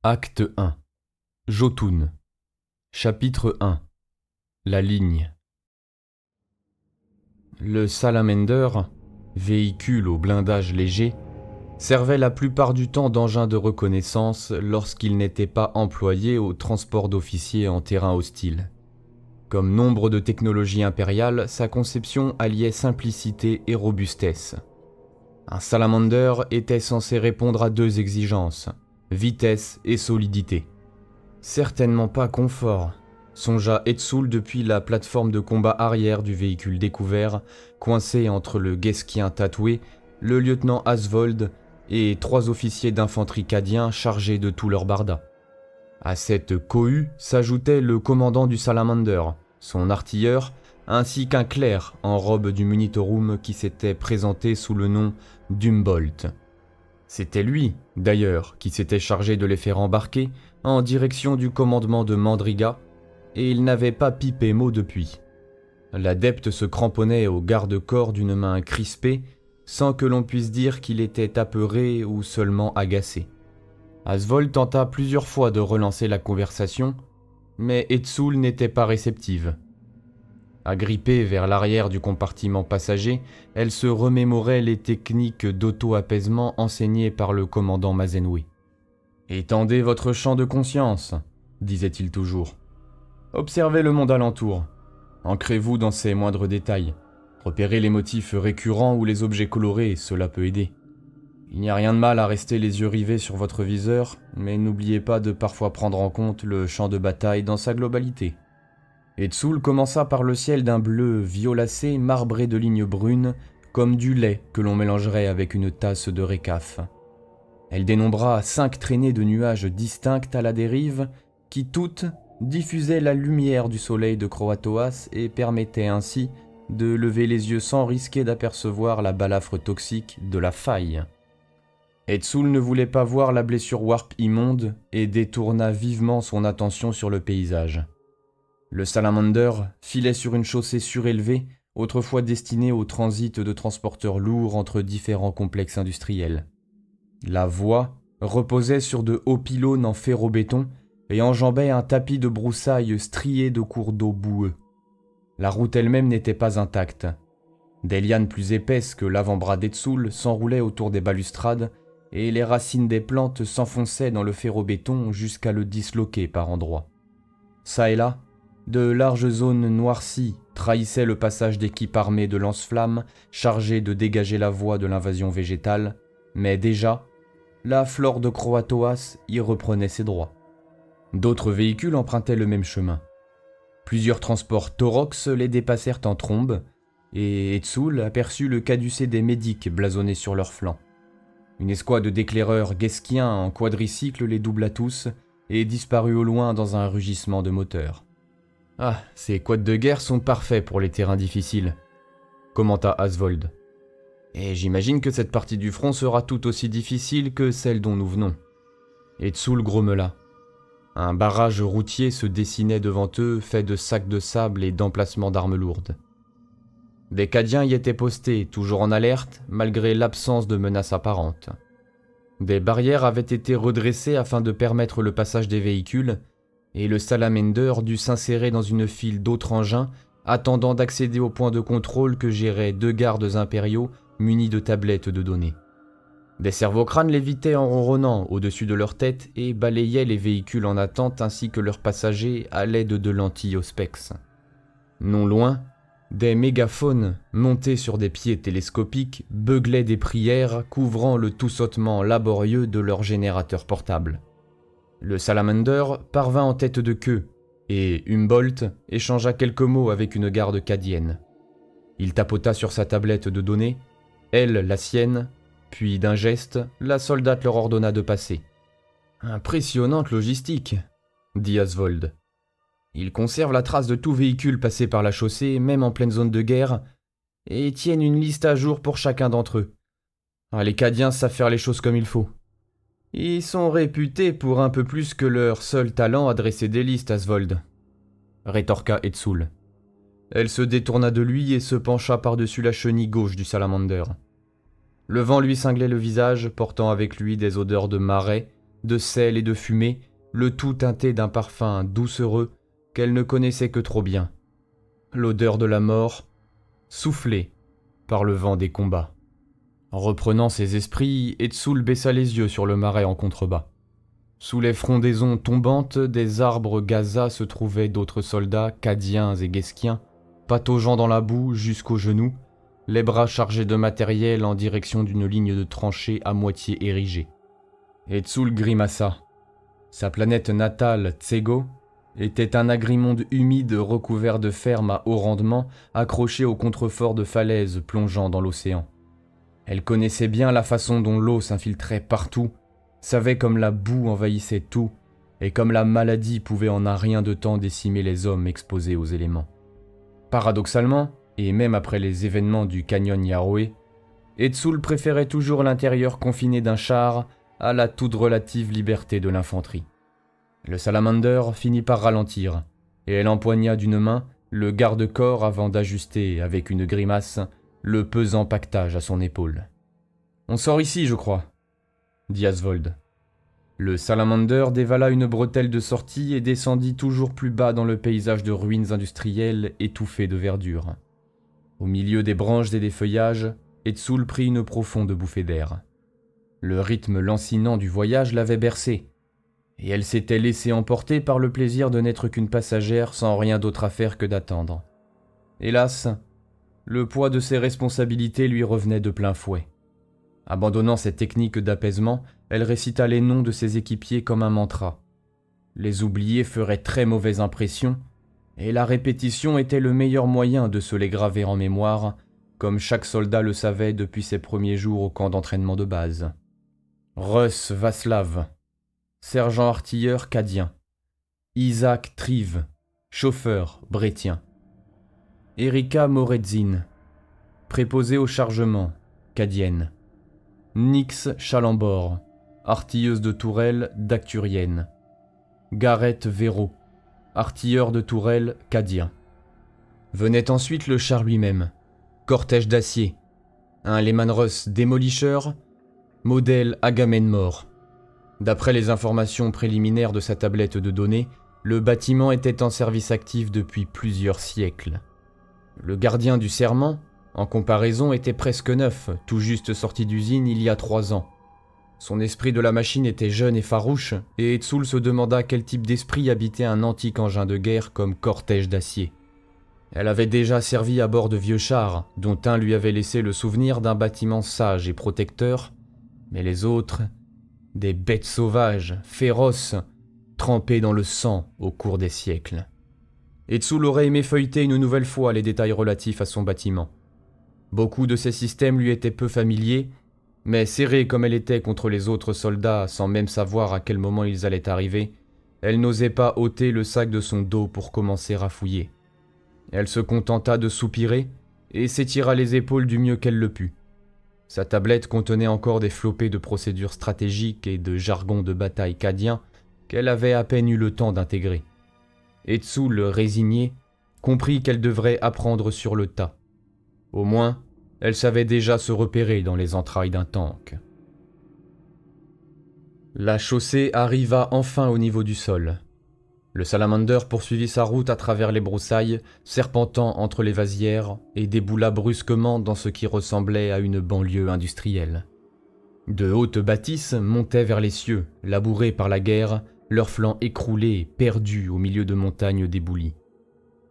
Acte 1. Jotun. Chapitre 1. La ligne. Le Salamander, véhicule au blindage léger, servait la plupart du temps d'engin de reconnaissance lorsqu'il n'était pas employé au transport d'officiers en terrain hostile. Comme nombre de technologies impériales, sa conception alliait simplicité et robustesse. Un Salamander était censé répondre à deux exigences, vitesse et solidité. Certainement pas confort, songea Etzul depuis la plateforme de combat arrière du véhicule découvert, coincé entre le Gueskien tatoué, le lieutenant Asvold et 3 officiers d'infanterie cadiens chargés de tout leur barda. À cette cohue s'ajoutait le commandant du Salamander, son artilleur, ainsi qu'un clerc en robe du Munitorum qui s'était présenté sous le nom d'Humboldt. C'était lui, d'ailleurs, qui s'était chargé de les faire embarquer en direction du commandement de Mandriga, et il n'avait pas pipé mot depuis. L'adepte se cramponnait au garde-corps d'une main crispée, sans que l'on puisse dire qu'il était apeuré ou seulement agacé. Asvold tenta plusieurs fois de relancer la conversation, mais Etzul n'était pas réceptive. Agrippée vers l'arrière du compartiment passager, elle se remémorait les techniques d'auto-apaisement enseignées par le commandant Mazenoué. « Étendez votre champ de conscience », disait-il toujours. « Observez le monde alentour. Ancrez-vous dans ses moindres détails. Repérez les motifs récurrents ou les objets colorés, cela peut aider. Il n'y a rien de mal à rester les yeux rivés sur votre viseur, mais n'oubliez pas de parfois prendre en compte le champ de bataille dans sa globalité. » Etzul commença par le ciel d'un bleu violacé marbré de lignes brunes, comme du lait que l'on mélangerait avec une tasse de récaf. Elle dénombra 5 traînées de nuages distinctes à la dérive, qui toutes diffusaient la lumière du soleil de Croatoas et permettaient ainsi de lever les yeux sans risquer d'apercevoir la balafre toxique de la faille. Etzul ne voulait pas voir la blessure warp immonde et détourna vivement son attention sur le paysage. Le Salamander filait sur une chaussée surélevée, autrefois destinée au transit de transporteurs lourds entre différents complexes industriels. La voie reposait sur de hauts pylônes en ferro-béton et enjambait un tapis de broussailles strié de cours d'eau boueux. La route elle-même n'était pas intacte. Des lianes plus épaisses que l'avant-bras d'Etzul s'enroulaient autour des balustrades et les racines des plantes s'enfonçaient dans le ferro-béton jusqu'à le disloquer par endroits. Ça et là, de larges zones noircies trahissaient le passage d'équipes armées de lance-flammes chargées de dégager la voie de l'invasion végétale, mais déjà, la flore de Croatoas y reprenait ses droits. D'autres véhicules empruntaient le même chemin. Plusieurs transports Taurox les dépassèrent en trombe, et Etzul aperçut le caducée des médics blasonnés sur leurs flancs. Une escouade d'éclaireurs gueskiens en quadricycle les doubla tous et disparut au loin dans un rugissement de moteur. « Ah, ces quads de guerre sont parfaits pour les terrains difficiles », commenta Asvold. « Et j'imagine que cette partie du front sera tout aussi difficile que celle dont nous venons. » Etzul grommela. Un barrage routier se dessinait devant eux, fait de sacs de sable et d'emplacements d'armes lourdes. Des Cadiens y étaient postés, toujours en alerte, malgré l'absence de menaces apparentes. Des barrières avaient été redressées afin de permettre le passage des véhicules, et le Salamander dut s'insérer dans une file d'autres engins, attendant d'accéder au point de contrôle que géraient 2 gardes impériaux munis de tablettes de données. Des cerveau-crânes lévitaient en ronronnant au-dessus de leur tête et balayaient les véhicules en attente ainsi que leurs passagers à l'aide de lentilles auspex. Non loin, des mégaphones, montés sur des pieds télescopiques, beuglaient des prières couvrant le tout-sautement laborieux de leurs générateurs portables. Le Salamander parvint en tête de queue, et Humboldt échangea quelques mots avec une garde cadienne. Il tapota sur sa tablette de données, elle la sienne, puis d'un geste, la soldate leur ordonna de passer. « Impressionnante logistique », dit Asvold. « Ils conservent la trace de tout véhicule passé par la chaussée, même en pleine zone de guerre, et tiennent une liste à jour pour chacun d'entre eux. Ah, les Cadiens savent faire les choses comme il faut. » Ils sont réputés pour un peu plus que leur seul talent à dresser des listes, Asvold, rétorqua Etzul. Elle se détourna de lui et se pencha par-dessus la chenille gauche du Salamander. Le vent lui cinglait le visage, portant avec lui des odeurs de marais, de sel et de fumée, le tout teinté d'un parfum doucereux qu'elle ne connaissait que trop bien. L'odeur de la mort, soufflée par le vent des combats. Reprenant ses esprits, Etsul baissa les yeux sur le marais en contrebas. Sous les frondaisons tombantes des arbres Gaza se trouvaient d'autres soldats, Cadiens et Guesquiens, pataugeant dans la boue jusqu'aux genoux, les bras chargés de matériel en direction d'une ligne de tranchées à moitié érigée. Etsul grimaça. Sa planète natale, Tsego, était un agrimonde humide recouvert de fermes à haut rendement accroché aux contreforts de falaises plongeant dans l'océan. Elle connaissait bien la façon dont l'eau s'infiltrait partout, savait comme la boue envahissait tout, et comme la maladie pouvait en un rien de temps décimer les hommes exposés aux éléments. Paradoxalement, et même après les événements du canyon Yaroé, Etsul préférait toujours l'intérieur confiné d'un char à la toute relative liberté de l'infanterie. Le salamander finit par ralentir, et elle empoigna d'une main le garde-corps avant d'ajuster, avec une grimace, le pesant pactage à son épaule. « On sort ici, je crois, » dit Asvold. Le salamander dévala une bretelle de sortie et descendit toujours plus bas dans le paysage de ruines industrielles étouffées de verdure. Au milieu des branches et des feuillages, Etsul prit une profonde bouffée d'air. Le rythme lancinant du voyage l'avait bercée, et elle s'était laissée emporter par le plaisir de n'être qu'une passagère sans rien d'autre à faire que d'attendre. Hélas, le poids de ses responsabilités lui revenait de plein fouet. Abandonnant cette technique d'apaisement, elle récita les noms de ses équipiers comme un mantra. Les oublier ferait très mauvaise impression, et la répétition était le meilleur moyen de se les graver en mémoire, comme chaque soldat le savait depuis ses premiers jours au camp d'entraînement de base. Russ Vaslav, sergent artilleur cadien. Isaac Trive, chauffeur brétien. Erika Moredzin, préposée au chargement, cadienne. Nix Chalambord, artilleuse de tourelle dacturienne. Gareth Véro, artilleur de tourelle cadien. Venait ensuite le char lui-même, cortège d'acier, un Lehman Russ démolicheur, modèle Agamemnon. D'après les informations préliminaires de sa tablette de données, le bâtiment était en service actif depuis plusieurs siècles. Le gardien du serment, en comparaison, était presque neuf, tout juste sorti d'usine il y a 3 ans. Son esprit de la machine était jeune et farouche, et Etsul se demanda quel type d'esprit habitait un antique engin de guerre comme cortège d'acier. Elle avait déjà servi à bord de vieux chars, dont un lui avait laissé le souvenir d'un bâtiment sage et protecteur, mais les autres, des bêtes sauvages, féroces, trempées dans le sang au cours des siècles. Etsul aurait aimé feuilleter une nouvelle fois les détails relatifs à son bâtiment. Beaucoup de ces systèmes lui étaient peu familiers, mais serrée comme elle était contre les autres soldats sans même savoir à quel moment ils allaient arriver, elle n'osait pas ôter le sac de son dos pour commencer à fouiller. Elle se contenta de soupirer et s'étira les épaules du mieux qu'elle le put. Sa tablette contenait encore des flopées de procédures stratégiques et de jargon de bataille cadien qu'elle avait à peine eu le temps d'intégrer. Etsul, résignée, comprit qu'elle devrait apprendre sur le tas. Au moins, elle savait déjà se repérer dans les entrailles d'un tank. La chaussée arriva enfin au niveau du sol. Le salamander poursuivit sa route à travers les broussailles, serpentant entre les vasières, et déboula brusquement dans ce qui ressemblait à une banlieue industrielle. De hautes bâtisses montaient vers les cieux, labourées par la guerre, leurs flancs écroulés, perdus au milieu de montagnes déboulies.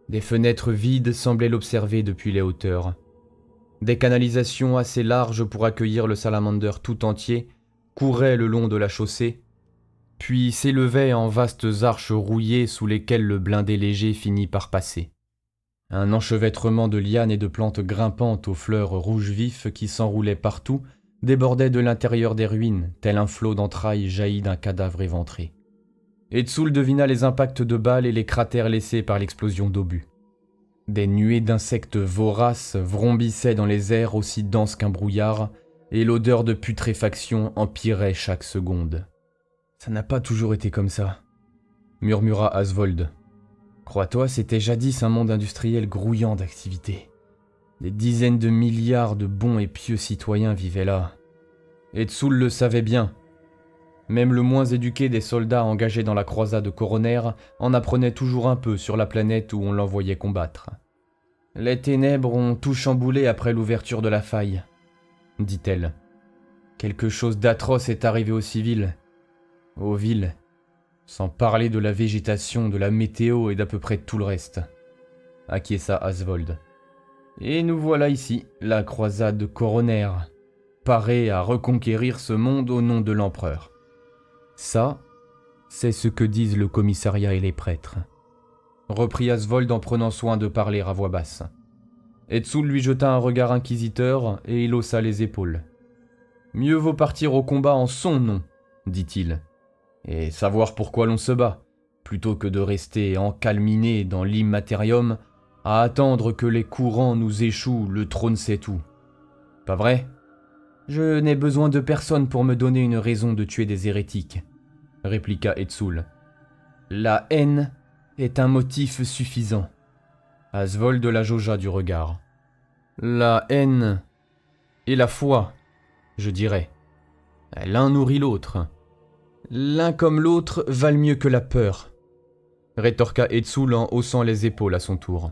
Des fenêtres vides semblaient l'observer depuis les hauteurs. Des canalisations assez larges pour accueillir le salamander tout entier couraient le long de la chaussée, puis s'élevaient en vastes arches rouillées sous lesquelles le blindé léger finit par passer. Un enchevêtrement de lianes et de plantes grimpantes aux fleurs rouges vifs qui s'enroulaient partout débordait de l'intérieur des ruines, tel un flot d'entrailles jailli d'un cadavre éventré. Etsul devina les impacts de balles et les cratères laissés par l'explosion d'obus. Des nuées d'insectes voraces vrombissaient dans les airs aussi denses qu'un brouillard, et l'odeur de putréfaction empirait chaque seconde. « Ça n'a pas toujours été comme ça », murmura Asvold. « Crois-toi, c'était jadis un monde industriel grouillant d'activité. Des dizaines de milliards de bons et pieux citoyens vivaient là. Etsul le savait bien. Même le moins éduqué des soldats engagés dans la croisade coronaire en apprenait toujours un peu sur la planète où on l'envoyait combattre. « Les ténèbres ont tout chamboulé après l'ouverture de la faille, » dit-elle. « Quelque chose d'atroce est arrivé aux civils, aux villes, sans parler de la végétation, de la météo et d'à peu près tout le reste. » Acquiesça Asvold. « Et nous voilà ici, la croisade coronaire, parée à reconquérir ce monde au nom de l'empereur. Ça, c'est ce que disent le commissariat et les prêtres. » Reprit Asvold en prenant soin de parler à voix basse. Etsul lui jeta un regard inquisiteur et il haussa les épaules. « Mieux vaut partir au combat en son nom, dit-il, et savoir pourquoi l'on se bat, plutôt que de rester encalminé dans l'immatérium à attendre que les courants nous échouent, le trône sait tout. Pas vrai ? Je n'ai besoin de personne pour me donner une raison de tuer des hérétiques, répliqua Etsul. La haine est un motif suffisant. Asvold la jaugea du regard. La haine et la foi, je dirais. L'un nourrit l'autre. L'un comme l'autre valent mieux que la peur, rétorqua Etsul en haussant les épaules à son tour.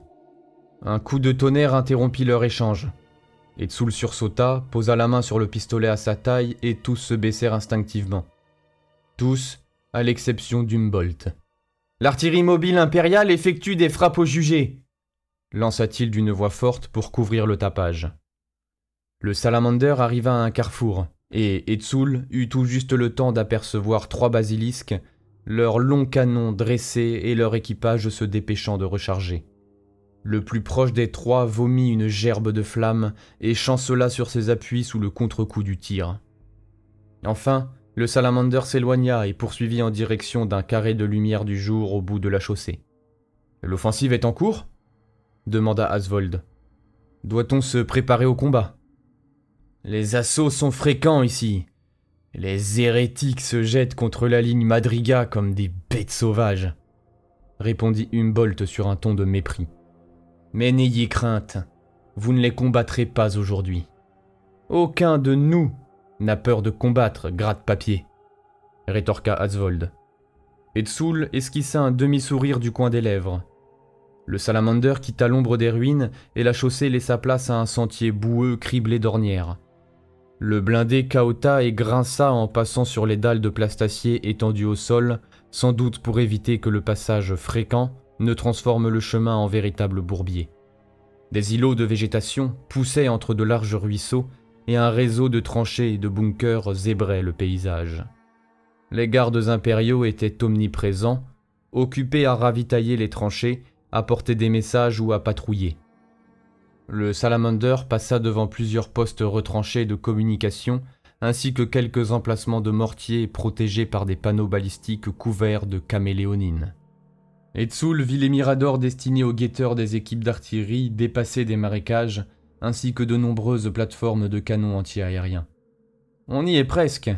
Un coup de tonnerre interrompit leur échange. Etsul sursauta, posa la main sur le pistolet à sa taille et tous se baissèrent instinctivement. Tous, à l'exception d'Humboldt. « L'artillerie mobile impériale effectue des frappes aux jugés !» lança-t-il d'une voix forte pour couvrir le tapage. Le salamander arriva à un carrefour, et Etsul eut tout juste le temps d'apercevoir 3 basilisques, leurs longs canons dressés et leur équipage se dépêchant de recharger. Le plus proche des 3 vomit une gerbe de flammes et chancela sur ses appuis sous le contre-coup du tir. Enfin, le salamander s'éloigna et poursuivit en direction d'un carré de lumière du jour au bout de la chaussée. « L'offensive est en cours ?» demanda Asvold. « Doit-on se préparer au combat ?»« Les assauts sont fréquents ici. Les hérétiques se jettent contre la ligne Madriga comme des bêtes sauvages, » répondit Humboldt sur un ton de mépris. « Mais n'ayez crainte, vous ne les combattrez pas aujourd'hui. Aucun de nous n'a peur de combattre, gratte-papier, » rétorqua Asvold. Etsul esquissa un demi-sourire du coin des lèvres. Le salamander quitta l'ombre des ruines et la chaussée laissa place à un sentier boueux criblé d'ornières. Le blindé cahota et grinça en passant sur les dalles de plastacier étendues au sol, sans doute pour éviter que le passage fréquent ne transforme le chemin en véritable bourbier. Des îlots de végétation poussaient entre de larges ruisseaux et un réseau de tranchées et de bunkers zébrait le paysage. Les gardes impériaux étaient omniprésents, occupés à ravitailler les tranchées, à porter des messages ou à patrouiller. Le salamander passa devant plusieurs postes retranchés de communication ainsi que quelques emplacements de mortiers protégés par des panneaux balistiques couverts de caméléonine. Etsul vit les miradors destinés aux guetteurs des équipes d'artillerie dépasser des marécages ainsi que de nombreuses plateformes de canons anti-aériens. « On y est presque, »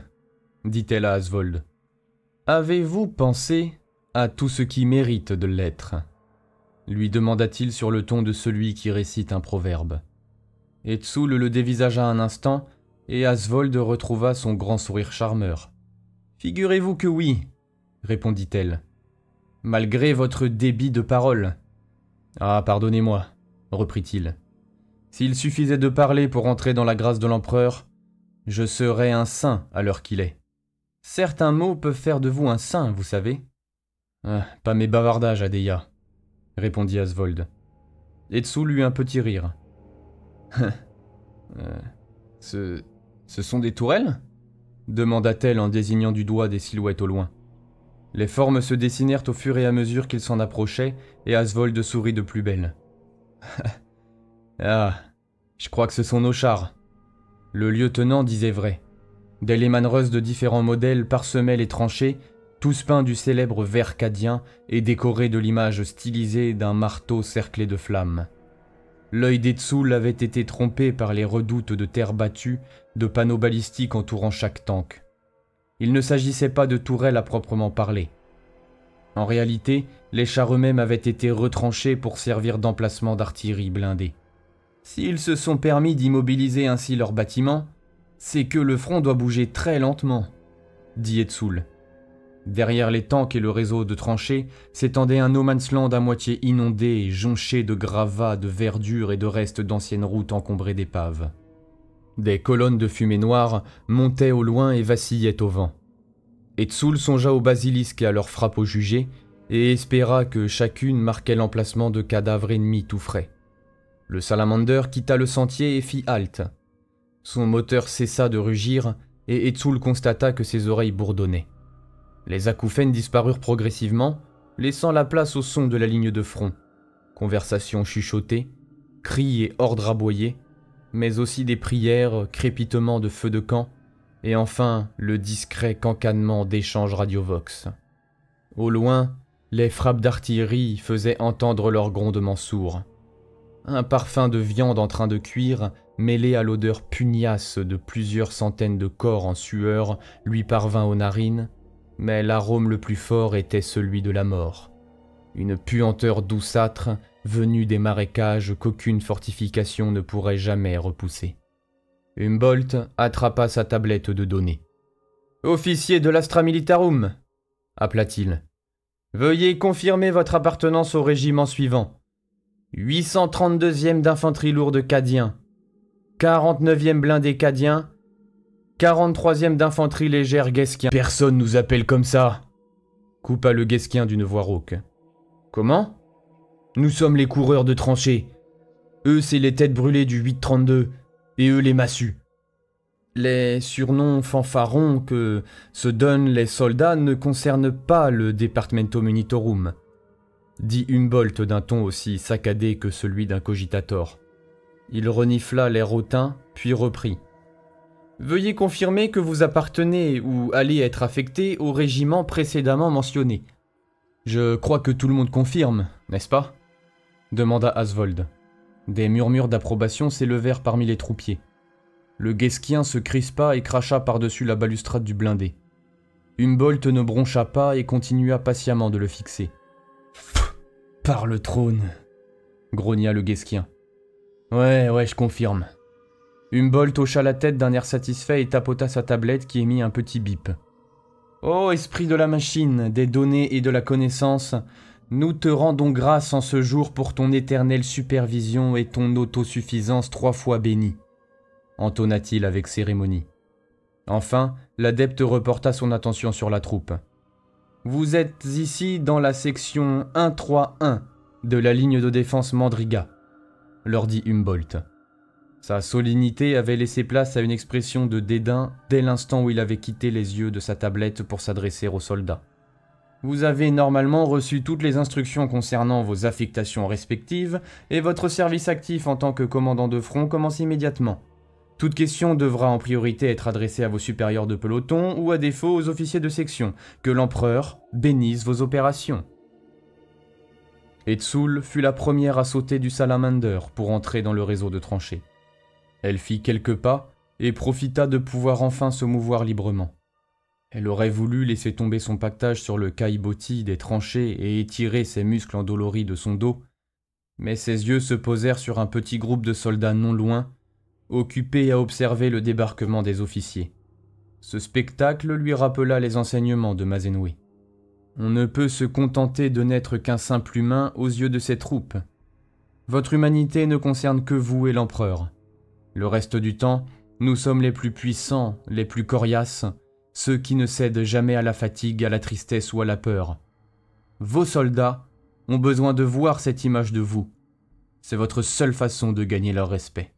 dit-elle à Asvold. « Avez-vous pensé à tout ce qui mérite de l'être ?» lui demanda-t-il sur le ton de celui qui récite un proverbe. Etsul le dévisagea un instant, et Asvold retrouva son grand sourire charmeur. « Figurez-vous que oui, » répondit-elle, « malgré votre débit de parole. »« Ah, pardonnez-moi, » reprit-il. « S'il suffisait de parler pour entrer dans la grâce de l'empereur, je serais un saint à l'heure qu'il est. Certains mots peuvent faire de vous un saint, vous savez. »« Pas mes bavardages, Adeya, » répondit Asvold. Etsul eut un petit rire. Ce sont des tourelles ?» demanda-t-elle en désignant du doigt des silhouettes au loin. Les formes se dessinèrent au fur et à mesure qu'ils s'en approchaient, et Asvold sourit de plus belle. « Ah, je crois que ce sont nos chars. » Le lieutenant disait vrai. Des Lehman Russ de différents modèles parsemaient les tranchées, tous peints du célèbre vert cadien et décorés de l'image stylisée d'un marteau cerclé de flammes. L'œil d'Etsul avait été trompé par les redoutes de terre battue, de panneaux balistiques entourant chaque tank. Il ne s'agissait pas de tourelles à proprement parler. En réalité, les chars eux-mêmes avaient été retranchés pour servir d'emplacement d'artillerie blindée. S'ils se sont permis d'immobiliser ainsi leurs bâtiments, c'est que le front doit bouger très lentement. dit Etsul. Derrière les tanks et le réseau de tranchées s'étendait un no man's land à moitié inondé et jonché de gravats, de verdure et de restes d'anciennes routes encombrées d'épaves. Des colonnes de fumée noire montaient au loin et vacillaient au vent. Etsul songea aux basilisques et à leur frappe aux jugés, et espéra que chacune marquait l'emplacement de cadavres ennemis tout frais. Le salamander quitta le sentier et fit halte. Son moteur cessa de rugir, et Etsul constata que ses oreilles bourdonnaient. Les acouphènes disparurent progressivement, laissant la place au son de la ligne de front. Conversations chuchotées, cris et ordres aboyés, mais aussi des prières, crépitements de feux de camp, et enfin le discret cancanement d'échanges radiovox. Au loin, les frappes d'artillerie faisaient entendre leurs grondements sourds. Un parfum de viande en train de cuire, mêlé à l'odeur pugnace de plusieurs centaines de corps en sueur, lui parvint aux narines, mais l'arôme le plus fort était celui de la mort. Une puanteur douceâtre venue des marécages qu'aucune fortification ne pourrait jamais repousser. Humboldt attrapa sa tablette de données. « Officier de l'Astra Militarum !» appela-t-il. « Veuillez confirmer votre appartenance au régiment suivant. 832e d'infanterie lourde cadien, 49e blindé cadien, 43e d'infanterie légère guesquien. »« Personne nous appelle comme ça !» coupa le guesquien d'une voix rauque. « Comment ? Nous sommes les coureurs de tranchées. Eux, c'est les têtes brûlées du 832, et eux les massues. Les surnoms fanfarons que se donnent les soldats ne concernent pas le Departamento Munitorum, dit Humboldt d'un ton aussi saccadé que celui d'un cogitator. Il renifla l'air hautain, puis reprit. « Veuillez confirmer que vous appartenez ou allez être affecté au régiment précédemment mentionné. Je crois que tout le monde confirme, n'est-ce pas ?» demanda Asvold. Des murmures d'approbation s'élevèrent parmi les troupiers. Le guesquien se crispa et cracha par-dessus la balustrade du blindé. Humboldt ne broncha pas et continua patiemment de le fixer. « Par le trône !» grogna le guesquien. « Ouais, je confirme. » Humboldt hocha la tête d'un air satisfait et tapota sa tablette qui émit un petit bip. « Ô esprit de la machine, des données et de la connaissance, nous te rendons grâce en ce jour pour ton éternelle supervision et ton autosuffisance 3 fois bénie. » entonna-t-il avec cérémonie. Enfin, l'adepte reporta son attention sur la troupe. « Vous êtes ici dans la section 131 de la ligne de défense Mandriga, » leur dit Humboldt. Sa solennité avait laissé place à une expression de dédain dès l'instant où il avait quitté les yeux de sa tablette pour s'adresser aux soldats. « Vous avez normalement reçu toutes les instructions concernant vos affectations respectives et votre service actif en tant que commandant de front commence immédiatement. Toute question devra en priorité être adressée à vos supérieurs de peloton ou à défaut aux officiers de section. Que l'empereur bénisse vos opérations. » Etsul fut la première à sauter du salamander pour entrer dans le réseau de tranchées. Elle fit quelques pas et profita de pouvoir enfin se mouvoir librement. Elle aurait voulu laisser tomber son pactage sur le caillebotis des tranchées et étirer ses muscles endoloris de son dos, mais ses yeux se posèrent sur un petit groupe de soldats non loin, occupés à observer le débarquement des officiers. Ce spectacle lui rappela les enseignements de Mazenoué. On ne peut se contenter de n'être qu'un simple humain aux yeux de ces troupes. Votre humanité ne concerne que vous et l'empereur. Le reste du temps, nous sommes les plus puissants, les plus coriaces, ceux qui ne cèdent jamais à la fatigue, à la tristesse ou à la peur. Vos soldats ont besoin de voir cette image de vous. C'est votre seule façon de gagner leur respect.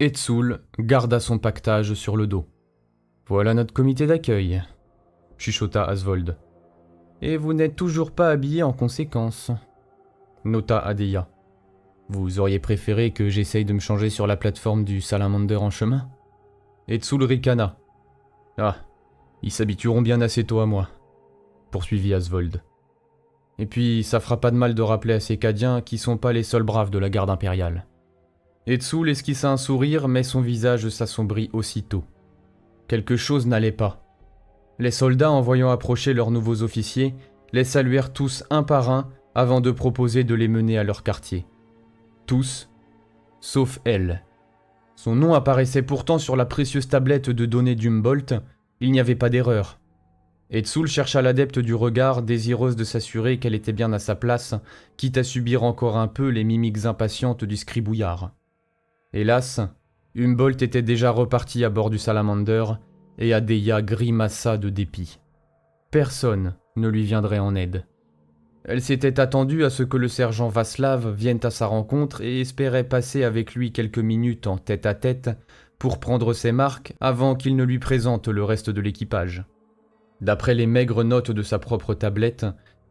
Etsul garda son pactage sur le dos. « Voilà notre comité d'accueil », chuchota Asvold. « Et vous n'êtes toujours pas habillé en conséquence », nota Adeya. « Vous auriez préféré que j'essaye de me changer sur la plateforme du salamander en chemin ?» Etsul ricana. « Ah, ils s'habitueront bien assez tôt à moi », poursuivit Asvold. « Et puis, ça fera pas de mal de rappeler à ces Cadiens qui sont pas les seuls braves de la garde impériale. » Etsul esquissa un sourire, mais son visage s'assombrit aussitôt. Quelque chose n'allait pas. Les soldats, en voyant approcher leurs nouveaux officiers, les saluèrent tous un par un avant de proposer de les mener à leur quartier. Tous, sauf elle. Son nom apparaissait pourtant sur la précieuse tablette de données d'Humboldt, il n'y avait pas d'erreur. Etsoul chercha l'adepte du regard, désireuse de s'assurer qu'elle était bien à sa place, quitte à subir encore un peu les mimiques impatientes du scribouillard. Hélas, Humboldt était déjà reparti à bord du Salamander, et Adeya grimaça de dépit. Personne ne lui viendrait en aide. Elle s'était attendue à ce que le sergent Václav vienne à sa rencontre et espérait passer avec lui quelques minutes en tête-à-tête pour prendre ses marques avant qu'il ne lui présente le reste de l'équipage. D'après les maigres notes de sa propre tablette,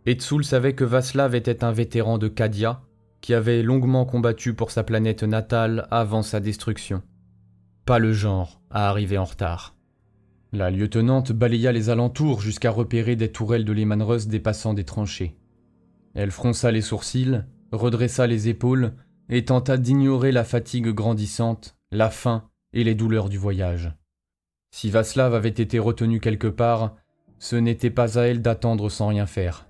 Etsoul savait que Václav était un vétéran de Cadia qui avait longuement combattu pour sa planète natale avant sa destruction. Pas le genre à arriver en retard. La lieutenante balaya les alentours jusqu'à repérer des tourelles de Lehman Russ dépassant des tranchées. Elle fronça les sourcils, redressa les épaules et tenta d'ignorer la fatigue grandissante, la faim et les douleurs du voyage. Si Václav avait été retenu quelque part, ce n'était pas à elle d'attendre sans rien faire.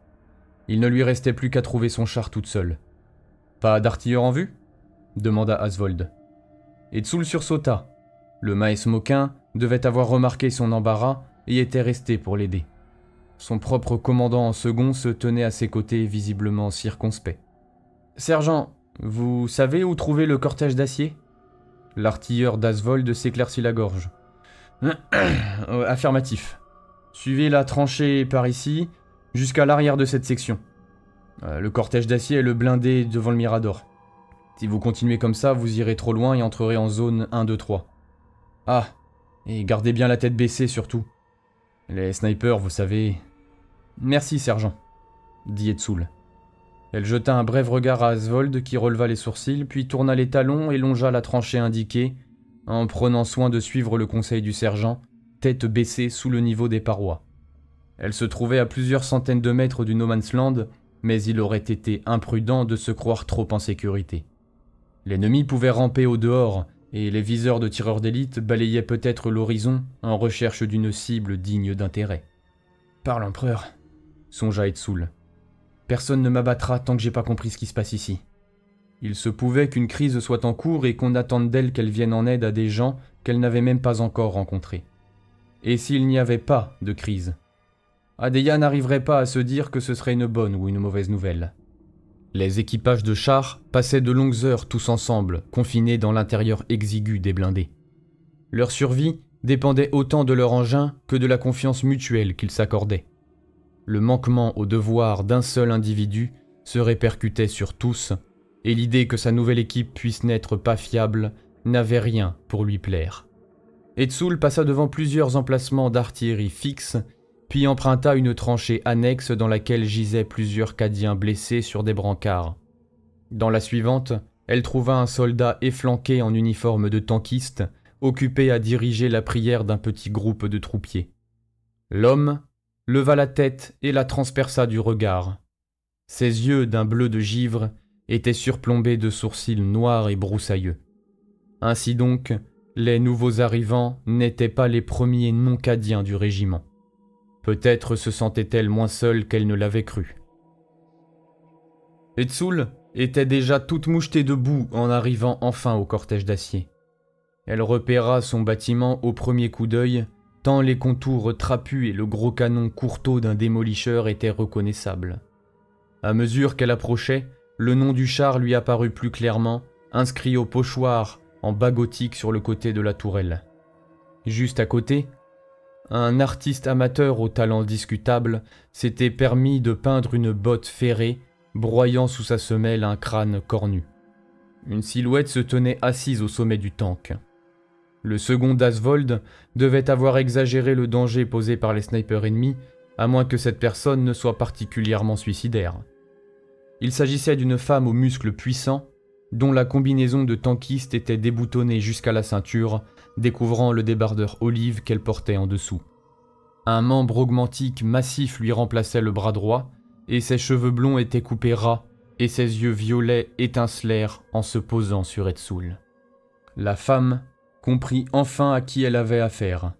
Il ne lui restait plus qu'à trouver son char toute seule. « Pas d'artilleur en vue » demanda Asvold. Etsoul sursauta. Le maes Moquin devait avoir remarqué son embarras et était resté pour l'aider. Son propre commandant en second se tenait à ses côtés visiblement circonspect. « Sergent, vous savez où trouver le cortège d'acier » L'artilleur d'Asvold s'éclaircit la gorge. « Affirmatif. Suivez la tranchée par ici, jusqu'à l'arrière de cette section. Le cortège d'acier est le blindé devant le Mirador. Si vous continuez comme ça, vous irez trop loin et entrerez en zone 1, 2, 3. Ah, et gardez bien la tête baissée surtout. Les snipers, vous savez... Merci, sergent, dit Etsoul. Elle jeta un bref regard à Asvold qui releva les sourcils, puis tourna les talons et longea la tranchée indiquée, en prenant soin de suivre le conseil du sergent, tête baissée sous le niveau des parois. Elle se trouvait à plusieurs centaines de mètres du No Man's Land, mais il aurait été imprudent de se croire trop en sécurité. L'ennemi pouvait ramper au dehors, et les viseurs de tireurs d'élite balayaient peut-être l'horizon en recherche d'une cible digne d'intérêt. « Par l'empereur », songea Etsoul. « Personne ne m'abattra tant que j'ai pas compris ce qui se passe ici. » Il se pouvait qu'une crise soit en cours et qu'on attende d'elle qu'elle vienne en aide à des gens qu'elle n'avait même pas encore rencontrés. Et s'il n'y avait pas de crise? Adeya n'arriverait pas à se dire que ce serait une bonne ou une mauvaise nouvelle. Les équipages de chars passaient de longues heures tous ensemble, confinés dans l'intérieur exigu des blindés. Leur survie dépendait autant de leur engin que de la confiance mutuelle qu'ils s'accordaient. Le manquement au devoir d'un seul individu se répercutait sur tous, et l'idée que sa nouvelle équipe puisse n'être pas fiable n'avait rien pour lui plaire. Etsoul passa devant plusieurs emplacements d'artillerie fixe, puis emprunta une tranchée annexe dans laquelle gisaient plusieurs Cadiens blessés sur des brancards. Dans la suivante, elle trouva un soldat efflanqué en uniforme de tankiste, occupé à diriger la prière d'un petit groupe de troupiers. L'homme leva la tête et la transperça du regard. Ses yeux d'un bleu de givre étaient surplombés de sourcils noirs et broussailleux. Ainsi donc, les nouveaux arrivants n'étaient pas les premiers non-cadiens du régiment. Peut-être se sentait-elle moins seule qu'elle ne l'avait cru. Etsoul était déjà toute mouchetée de boue en arrivant enfin au cortège d'acier. Elle repéra son bâtiment au premier coup d'œil, tant les contours trapus et le gros canon courteau d'un démolicheur étaient reconnaissables. À mesure qu'elle approchait, le nom du char lui apparut plus clairement, inscrit au pochoir en bas gothique sur le côté de la tourelle. Juste à côté, un artiste amateur au talent discutable s'était permis de peindre une botte ferrée, broyant sous sa semelle un crâne cornu. Une silhouette se tenait assise au sommet du tank. Le second Asvold devait avoir exagéré le danger posé par les snipers ennemis, à moins que cette personne ne soit particulièrement suicidaire. Il s'agissait d'une femme aux muscles puissants, dont la combinaison de tankiste était déboutonnée jusqu'à la ceinture, découvrant le débardeur olive qu'elle portait en dessous. Un membre augmentique massif lui remplaçait le bras droit, et ses cheveux blonds étaient coupés ras, et ses yeux violets étincelèrent en se posant sur Etsoul. La femme comprit enfin à qui elle avait affaire.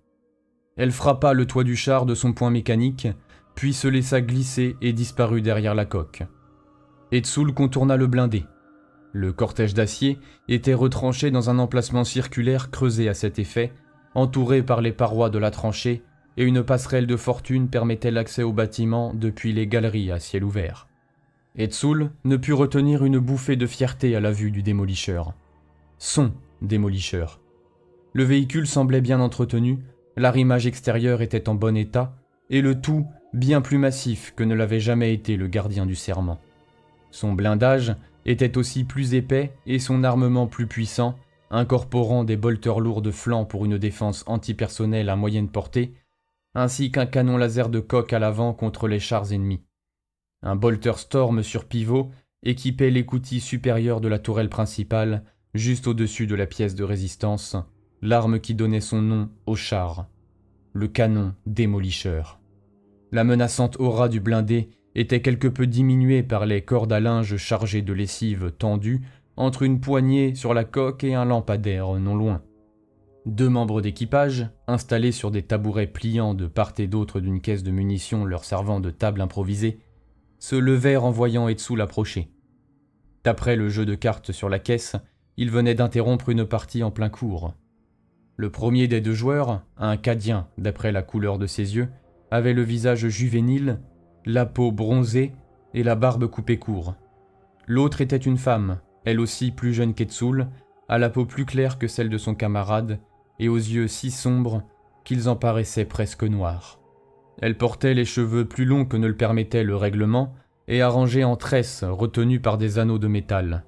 Elle frappa le toit du char de son poing mécanique, puis se laissa glisser et disparut derrière la coque. Etsoul contourna le blindé. Le cortège d'acier était retranché dans un emplacement circulaire creusé à cet effet, entouré par les parois de la tranchée, et une passerelle de fortune permettait l'accès au bâtiment depuis les galeries à ciel ouvert. Etsul ne put retenir une bouffée de fierté à la vue du démolicheur. Son démolicheur. Le véhicule semblait bien entretenu, l'arrimage extérieur était en bon état, et le tout bien plus massif que ne l'avait jamais été le gardien du serment. Son blindage était aussi plus épais et son armement plus puissant, incorporant des bolteurs lourds de flanc pour une défense antipersonnelle à moyenne portée, ainsi qu'un canon laser de coque à l'avant contre les chars ennemis. Un bolter Storm sur pivot équipait l'écoutille supérieure de la tourelle principale, juste au-dessus de la pièce de résistance, l'arme qui donnait son nom au char, le canon démolicheur. La menaçante aura du blindé était quelque peu diminuée par les cordes à linge chargées de lessive tendues entre une poignée sur la coque et un lampadaire non loin. 2 membres d'équipage, installés sur des tabourets pliants de part et d'autre d'une caisse de munitions leur servant de table improvisée, se levèrent en voyant Etsul approcher. D'après le jeu de cartes sur la caisse, il venait d'interrompre une partie en plein cours. Le premier des 2 joueurs, un Cadien d'après la couleur de ses yeux, avait le visage juvénile, la peau bronzée et la barbe coupée court. L'autre était une femme, elle aussi plus jeune qu'Etsul, à la peau plus claire que celle de son camarade et aux yeux si sombres qu'ils en paraissaient presque noirs. Elle portait les cheveux plus longs que ne le permettait le règlement et arrangés en tresses retenus par des anneaux de métal.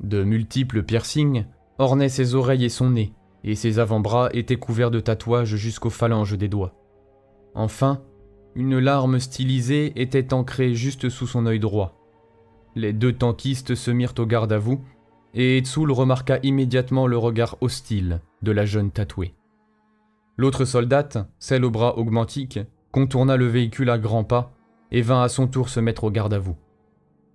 De multiples piercings ornaient ses oreilles et son nez, et ses avant-bras étaient couverts de tatouages jusqu'aux phalanges des doigts. Enfin, une larme stylisée était ancrée juste sous son œil droit. Les 2 tankistes se mirent au garde à vous, et Etsul remarqua immédiatement le regard hostile de la jeune tatouée. L'autre soldate, celle au bras augmentique, contourna le véhicule à grands pas et vint à son tour se mettre au garde à vous.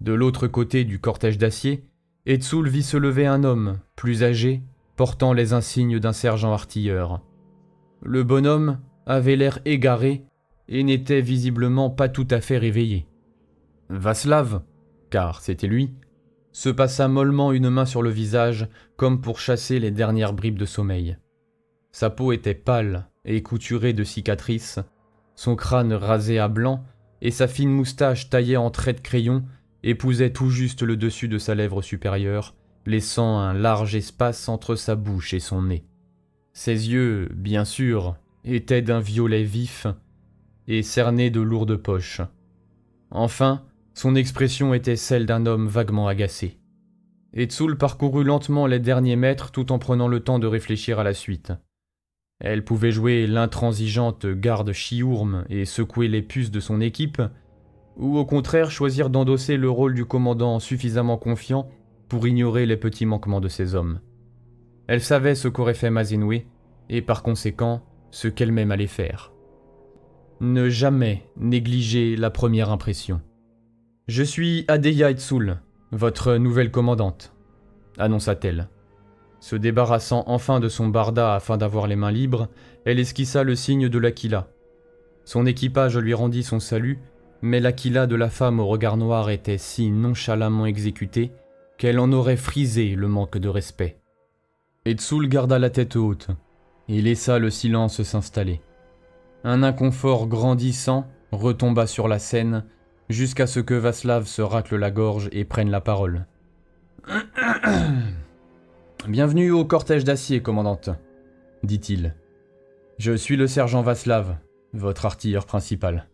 De l'autre côté du cortège d'acier, Etsul vit se lever un homme, plus âgé, portant les insignes d'un sergent artilleur. Le bonhomme avait l'air égaré et n'était visiblement pas tout à fait réveillé. Václav, car c'était lui, se passa mollement une main sur le visage comme pour chasser les dernières bribes de sommeil. Sa peau était pâle et couturée de cicatrices, son crâne rasé à blanc et sa fine moustache taillée en traits de crayon épousait tout juste le dessus de sa lèvre supérieure, laissant un large espace entre sa bouche et son nez. Ses yeux, bien sûr, étaient d'un violet vif et cernés de lourdes poches. Enfin, son expression était celle d'un homme vaguement agacé. Etsul parcourut lentement les derniers mètres tout en prenant le temps de réfléchir à la suite. Elle pouvait jouer l'intransigeante garde chiourme et secouer les puces de son équipe, ou au contraire choisir d'endosser le rôle du commandant suffisamment confiant pour ignorer les petits manquements de ses hommes. Elle savait ce qu'aurait fait Mazinoué, et par conséquent, ce qu'elle-même allait faire. Ne jamais négliger la première impression. « Je suis Adeya Etsul, votre nouvelle commandante », annonça-t-elle. Se débarrassant enfin de son barda afin d'avoir les mains libres, elle esquissa le signe de l'Aquila. Son équipage lui rendit son salut, mais l'Aquila de la femme au regard noir était si nonchalamment exécutée qu'elle en aurait frisé le manque de respect. Etsul garda la tête haute et laissa le silence s'installer. Un inconfort grandissant retomba sur la scène jusqu'à ce que Václav se racle la gorge et prenne la parole. « Bienvenue au cortège d'acier, commandante, » dit-il. « Je suis le sergent Václav, votre artilleur principal. »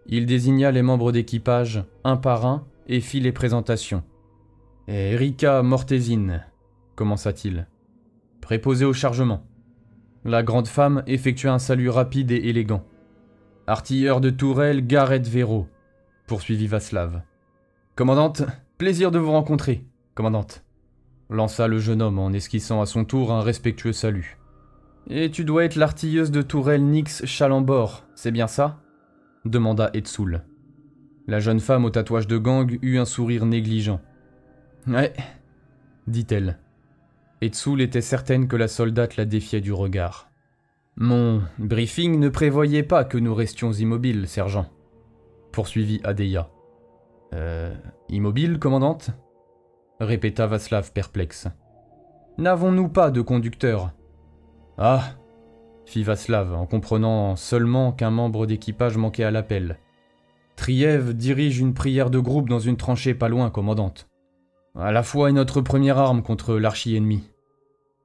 Il désigna les membres d'équipage un par un et fit les présentations. « Erika Mortezine, » commença-t-il. « Préposée au chargement. » La grande femme effectua un salut rapide et élégant. « Artilleur de tourelle Gareth Véro, » poursuivit Václav. « Commandante, plaisir de vous rencontrer, commandante. » lança le jeune homme en esquissant à son tour un respectueux salut. « Et tu dois être l'artilleuse de tourelle Nyx Chalambor, c'est bien ça ?» demanda Etsul. La jeune femme au tatouage de gang eut un sourire négligent. « Ouais, » dit-elle. Etsul était certaine que la soldate la défiait du regard. « Mon briefing ne prévoyait pas que nous restions immobiles, sergent, » poursuivit Adeya. « Immobile, commandante ?» répéta Václav perplexe. « N'avons-nous pas de conducteur ?»« Ah !» fit Václav, en comprenant seulement qu'un membre d'équipage manquait à l'appel. Triev dirige une prière de groupe dans une tranchée pas loin, commandante. À la fois est notre première arme contre l'archi-ennemi.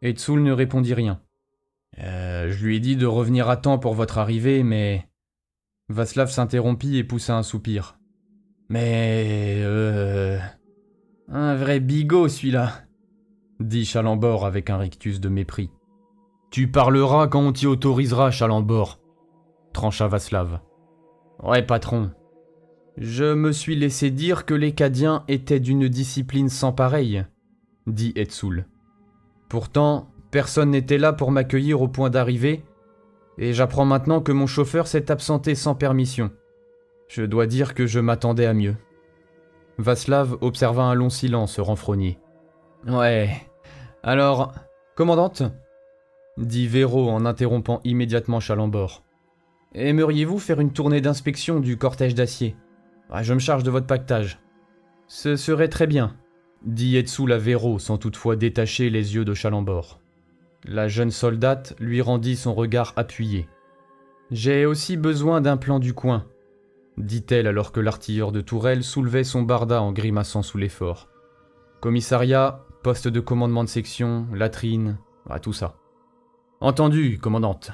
Etsul ne répondit rien. Je lui ai dit de revenir à temps pour votre arrivée, mais... Václav s'interrompit et poussa un soupir. Mais... Un vrai bigot, celui-là, dit Chalambord avec un rictus de mépris. Tu parleras quand on t'y autorisera, Chalambord, trancha Václav. Ouais, patron. Je me suis laissé dire que les Cadiens étaient d'une discipline sans pareille, dit Etsul. Pourtant, personne n'était là pour m'accueillir au point d'arrivée, et j'apprends maintenant que mon chauffeur s'est absenté sans permission. Je dois dire que je m'attendais à mieux. Václav observa un long silence renfrogné. Ouais, alors, commandante, dit Véro en interrompant immédiatement Chalambord. Aimeriez-vous faire une tournée d'inspection du cortège d'acier ? Je me charge de votre pactage. Ce serait très bien, dit Etsul à Véro sans toutefois détacher les yeux de Chalambord. La jeune soldate lui rendit son regard appuyé. J'ai aussi besoin d'un plan du coin, dit-elle alors que l'artilleur de Tourelle soulevait son barda en grimaçant sous l'effort. Commissariat, poste de commandement de section, latrine, tout ça. Entendu, commandante,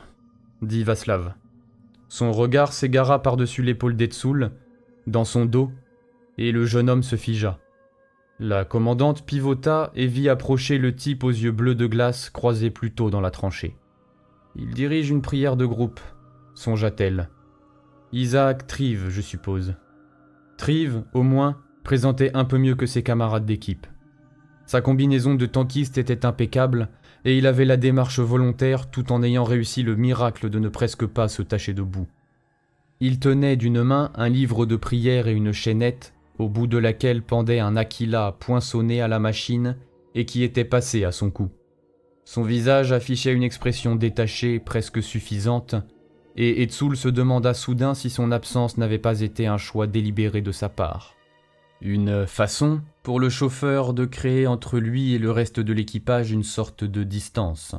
dit Václav. Son regard s'égara par-dessus l'épaule d'Etsul, dans son dos, et le jeune homme se figea. La commandante pivota et vit approcher le type aux yeux bleus de glace croisé plus tôt dans la tranchée. Il dirige une prière de groupe, songea-t-elle. Isaac Trive, je suppose. Trive, au moins, présentait un peu mieux que ses camarades d'équipe. Sa combinaison de tankiste était impeccable, et il avait la démarche volontaire tout en ayant réussi le miracle de ne presque pas se tacher de boue. Il tenait d'une main un livre de prière et une chaînette, au bout de laquelle pendait un aquila poinçonné à la machine et qui était passé à son cou. Son visage affichait une expression détachée, presque suffisante, et Etsul se demanda soudain si son absence n'avait pas été un choix délibéré de sa part. Une façon pour le chauffeur de créer entre lui et le reste de l'équipage une sorte de distance.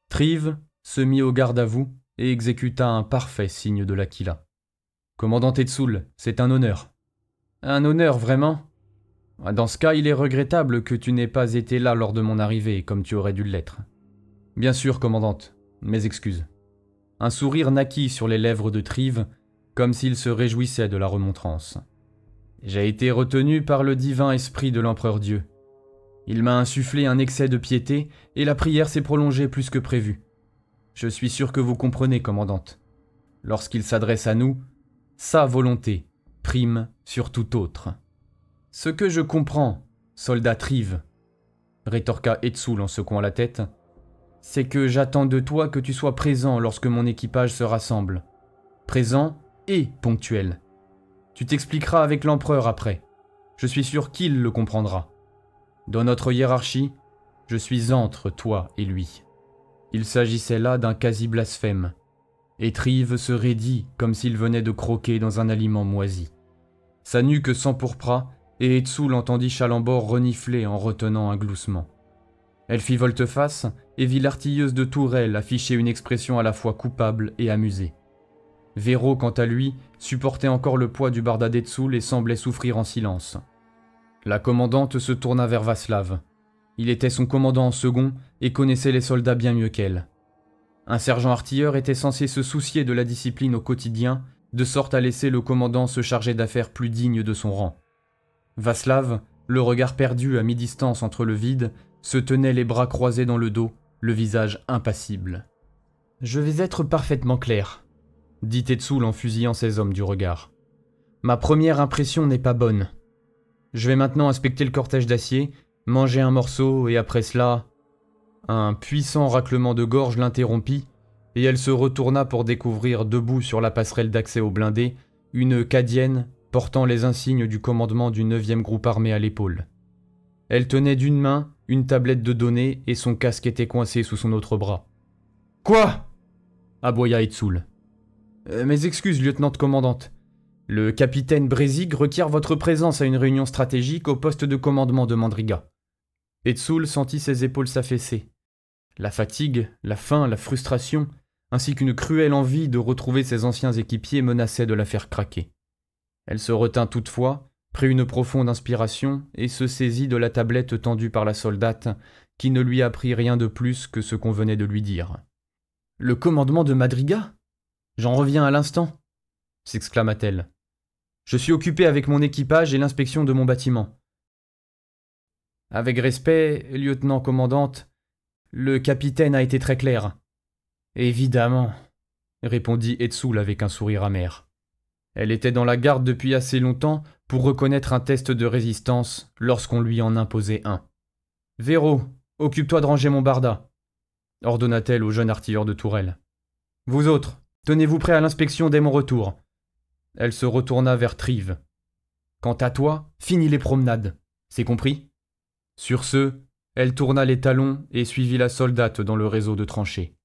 Trive se mit au garde à vous et exécuta un parfait signe de l'aquila. « Commandant Etsul, c'est un honneur. »« Un honneur, vraiment ? Dans ce cas, il est regrettable que tu n'aies pas été là lors de mon arrivée, comme tu aurais dû l'être. »« Bien sûr, commandante, mes excuses. » Un sourire naquit sur les lèvres de Trive, comme s'il se réjouissait de la remontrance. « J'ai été retenu par le divin esprit de l'empereur Dieu. Il m'a insufflé un excès de piété et la prière s'est prolongée plus que prévu. Je suis sûr que vous comprenez, commandante. Lorsqu'il s'adresse à nous, sa volonté prime sur tout autre. »« Ce que je comprends, soldat Trive, rétorqua Etsul en secouant la tête, c'est que j'attends de toi que tu sois présent lorsque mon équipage se rassemble. Présent et ponctuel. Tu t'expliqueras avec l'empereur après. Je suis sûr qu'il le comprendra. Dans notre hiérarchie, je suis entre toi et lui. » Il s'agissait là d'un quasi-blasphème, et Trive se raidit comme s'il venait de croquer dans un aliment moisi. Sa nuque s'empourpra, et Etsul entendit Chalambord renifler en retenant un gloussement. Elle fit volte-face et vit l'artilleuse de Tourelle afficher une expression à la fois coupable et amusée. Véro, quant à lui, supportait encore le poids du barda d'Etsul et semblait souffrir en silence. La commandante se tourna vers Václav. Il était son commandant en second et connaissait les soldats bien mieux qu'elle. Un sergent artilleur était censé se soucier de la discipline au quotidien, de sorte à laisser le commandant se charger d'affaires plus dignes de son rang. Václav, le regard perdu à mi-distance entre le vide, se tenait les bras croisés dans le dos, le visage impassible. « Je vais être parfaitement clair, » dit Etsul en fusillant ses hommes du regard. « Ma première impression n'est pas bonne. Je vais maintenant inspecter le cortège d'acier, manger un morceau et après cela... » Un puissant raclement de gorge l'interrompit, et elle se retourna pour découvrir debout sur la passerelle d'accès au blindé une cadienne portant les insignes du commandement du 9e groupe armé à l'épaule. Elle tenait d'une main une tablette de données et son casque était coincé sous son autre bras. « Quoi ?» aboya Etsul. Mes excuses, lieutenant-commandante. Le capitaine Brezig requiert votre présence à une réunion stratégique au poste de commandement de Mandriga. » Etsul sentit ses épaules s'affaisser. La fatigue, la faim, la frustration, ainsi qu'une cruelle envie de retrouver ses anciens équipiers menaçaient de la faire craquer. Elle se retint toutefois, prit une profonde inspiration et se saisit de la tablette tendue par la soldate, qui ne lui apprit rien de plus que ce qu'on venait de lui dire. « Le commandement de Madrigal ? J'en reviens à l'instant !» s'exclama-t-elle. « Je suis occupé avec mon équipage et l'inspection de mon bâtiment. » « Avec respect, lieutenant-commandante, le capitaine a été très clair. »« Évidemment, » répondit Etsul avec un sourire amer. Elle était dans la garde depuis assez longtemps pour reconnaître un test de résistance lorsqu'on lui en imposait un. « Véro, occupe-toi de ranger mon barda », ordonna-t-elle au jeune artilleur de tourelle. « Vous autres, tenez-vous prêts à l'inspection dès mon retour. » Elle se retourna vers Trive. « Quant à toi, finis les promenades. C'est compris ?» Sur ce, elle tourna les talons et suivit la soldate dans le réseau de tranchées.